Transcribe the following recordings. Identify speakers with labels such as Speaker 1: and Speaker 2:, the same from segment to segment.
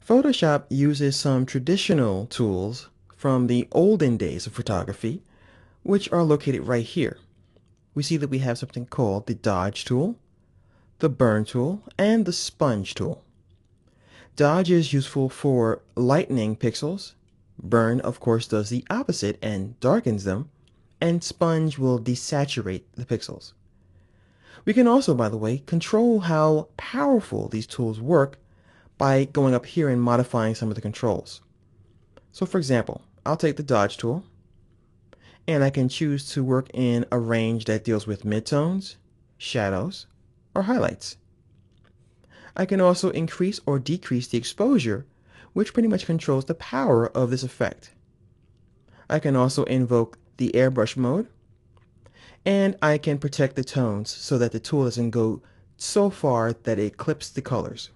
Speaker 1: Photoshop uses some traditional tools from the olden days of photography, which are located right here. We see that we have something called the Dodge tool, the Burn tool, and the Sponge tool. Dodge is useful for lightening pixels. Burn, of course, does the opposite and darkens them, and Sponge will desaturate the pixels. We can also, by the way, control how powerful these tools work by going up here and modifying some of the controls. So for example, I'll take the Dodge tool and I can choose to work in a range that deals with midtones, shadows, or highlights. I can also increase or decrease the exposure, which pretty much controls the power of this effect. I can also invoke the airbrush mode, and I can protect the tones so that the tool doesn't go so far that it clips the colors.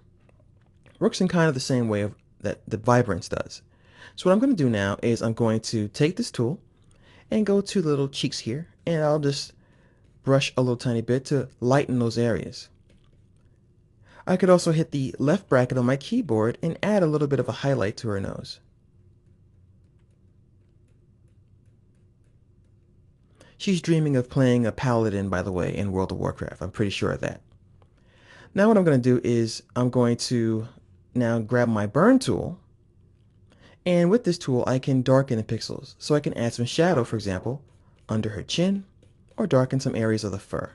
Speaker 1: Works in kind of the same way that the Vibrance does. So what I'm going to do now is I'm going to take this tool and go to the little cheeks here, and I'll just brush a little tiny bit to lighten those areas. I could also hit the left bracket on my keyboard and add a little bit of a highlight to her nose. She's dreaming of playing a paladin, by the way, in World of Warcraft. I'm pretty sure of that. Now what I'm going to do is I'm going to now grab my Burn tool, and with this tool I can darken the pixels. So I can add some shadow, for example, under her chin, or darken some areas of the fur.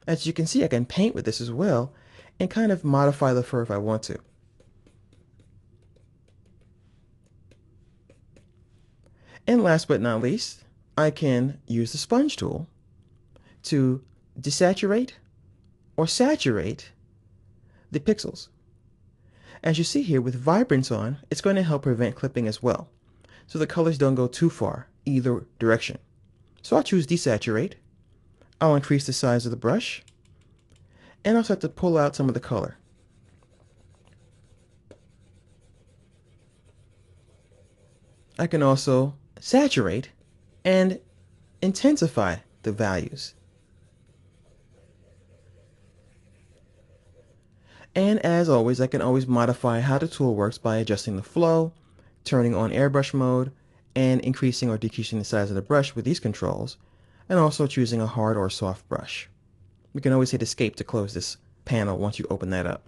Speaker 1: As you can see, I can paint with this as well and kind of modify the fur if I want to. And last but not least, I can use the Sponge tool to desaturate or saturate the pixels. As you see here, with Vibrance on, it's going to help prevent clipping as well, so the colors don't go too far either direction. So I'll choose Desaturate. I'll increase the size of the brush, and I'll start to pull out some of the color. I can also saturate and intensify the values. And as always, I can always modify how the tool works by adjusting the flow, turning on airbrush mode, and increasing or decreasing the size of the brush with these controls, and also choosing a hard or soft brush. We can always hit escape to close this panel once you open that up.